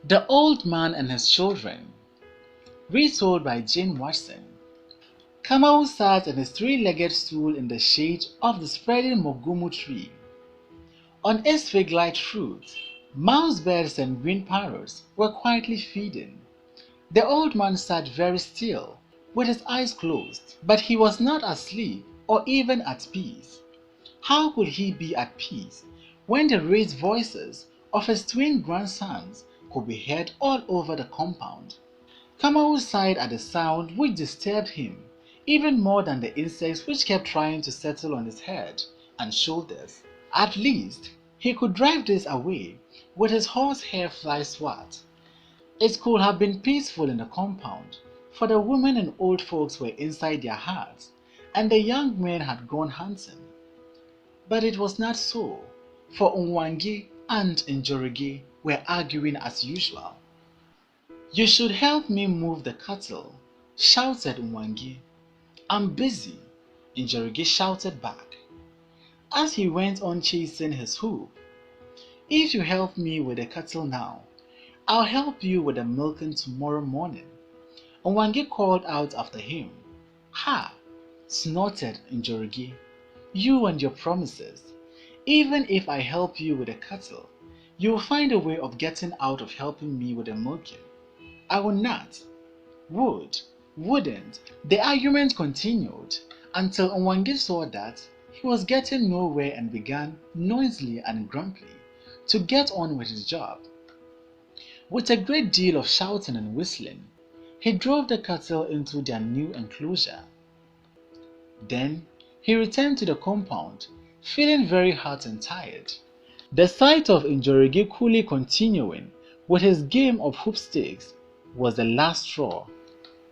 The Old Man and His Children, retold by Jane Watson. Kamau sat on his three-legged stool in the shade of the spreading mogumu tree. On its fig-like fruit, mouse birds and green parrots were quietly feeding. The old man sat very still, with his eyes closed, but he was not asleep or even at peace. How could he be at peace when the raised voices of his twin grandsons could be heard all over the compound? Kamau sighed at the sound which disturbed him even more than the insects which kept trying to settle on his head and shoulders. At least, he could drive this away with his horsehair fly swat. It could have been peaceful in the compound, for the women and old folks were inside their huts, and the young men had gone hunting. But it was not so, for Unwangi and Njoroge were arguing as usual. "You should help me move the cattle," shouted Unwangi. "I'm busy," Njoroge shouted back, as he went on chasing his hoop. "If you help me with the cattle now, I'll help you with the milking tomorrow morning," Unwangi called out after him. "Ha!" snorted Njoroge. "You and your promises. Even if I help you with the cattle, you'll find a way of getting out of helping me with the milking." "I will not." Would, wouldn't. The argument continued until Unwangi saw that he was getting nowhere and began, noisily and grumpily, to get on with his job. With a great deal of shouting and whistling, he drove the cattle into their new enclosure. Then he returned to the compound, feeling very hot and tired. The sight of Njoroge coolly continuing with his game of hoopsticks was the last straw.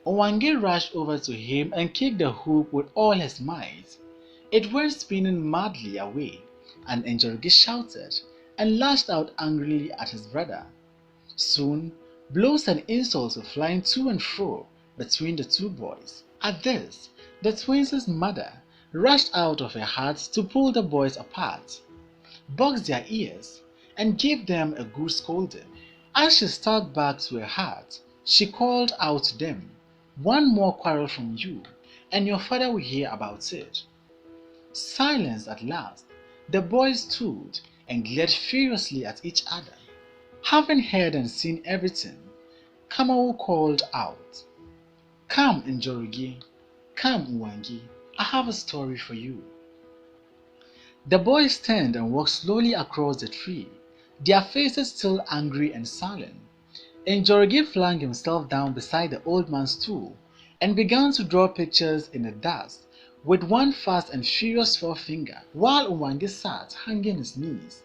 Unwangi rushed over to him and kicked the hoop with all his might. It went spinning madly away, and Njoroge shouted and lashed out angrily at his brother. Soon, blows and insults were flying to and fro between the two boys. At this, the twins' mother rushed out of her hut to pull the boys apart, box their ears, and give them a good scolding. As she stalked back to her hut, she called out to them, "One more quarrel from you, and your father will hear about it." Silenced at last, the boys stood and glared furiously at each other. Having heard and seen everything, Kamau called out, "Come, Njoroge, come, Unwangi, I have a story for you." The boys turned and walked slowly across the tree, their faces still angry and sullen. Njoroge flung himself down beside the old man's stool and began to draw pictures in the dust with one fast and furious forefinger, while Unwangi sat hanging his knees.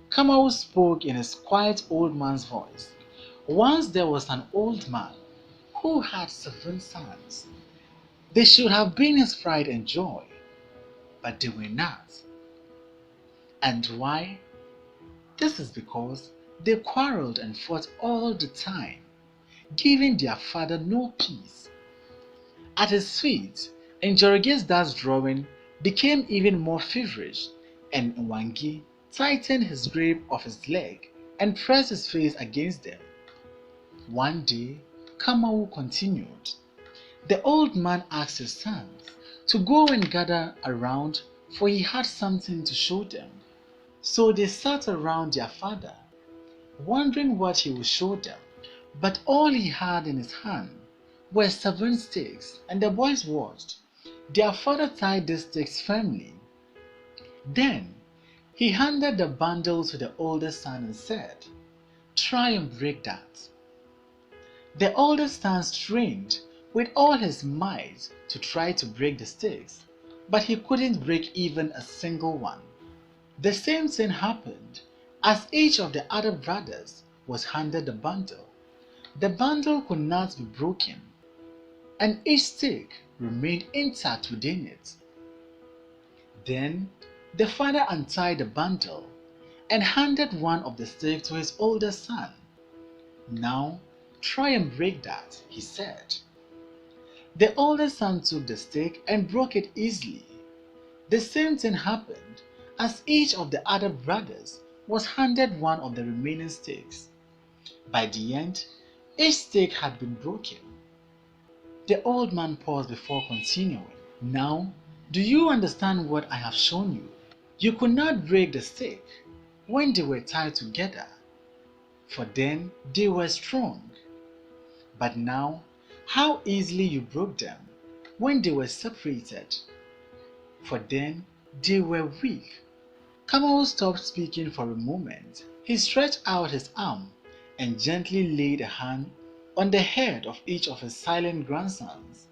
Kamau spoke in his quiet old man's voice. "Once there was an old man who had 7 sons. They should have been his pride and joy, but they were not. And why? This is because they quarreled and fought all the time, giving their father no peace." At his feet, Njoroge's dust drawing became even more feverish, and Unwangi tightened his grip of his leg and pressed his face against them. One day, Kamau continued, the old man asked his sons to go and gather around, for he had something to show them. So they sat around their father, wondering what he would show them. But all he had in his hand were 7 sticks, and the boys watched. Their father tied the sticks firmly. Then he handed the bundle to the oldest son and said, "Try and break that." The oldest son strained with all his might to try to break the sticks, but he couldn't break even a single one. The same thing happened as each of the other brothers was handed the bundle. The bundle could not be broken, and each stick remained intact within it. Then the father untied the bundle and handed one of the sticks to his oldest son. "Now try and break that," he said. The oldest son took the stick and broke it easily. The same thing happened as each of the other brothers was handed one of the remaining sticks. By the end, each stake had been broken. The old man paused before continuing. Now, do you understand what I have shown you? You could not break the stake when they were tied together, for then they were strong. But now, how easily you broke them when they were separated, for then they were weak. Kamau stopped speaking for a moment. He stretched out his arm and gently laid a hand on the head of each of his silent grandsons.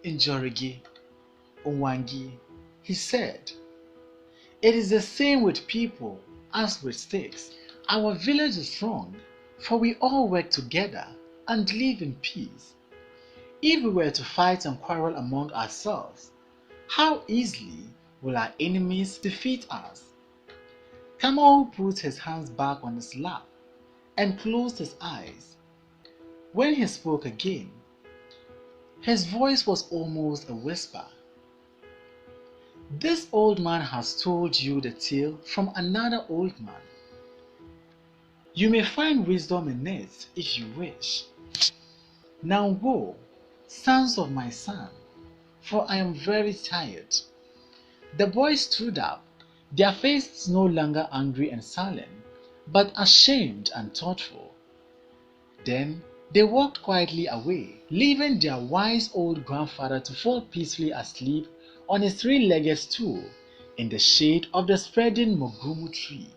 Njorigi, Onwangi, he said, it is the same with people as with stakes. Our village is strong, for we all work together and live in peace. If we were to fight and quarrel among ourselves, how easily will our enemies defeat us? Kamau put his hands back on his lap and closed his eyes. When he spoke again, his voice was almost a whisper. This old man has told you the tale from another old man. You may find wisdom in it if you wish. Now go, sons of my son, for I am very tired. The boys stood up, their faces no longer angry and silent, but ashamed and thoughtful. Then they walked quietly away, leaving their wise old grandfather to fall peacefully asleep on his three-legged stool in the shade of the spreading Mogumu tree.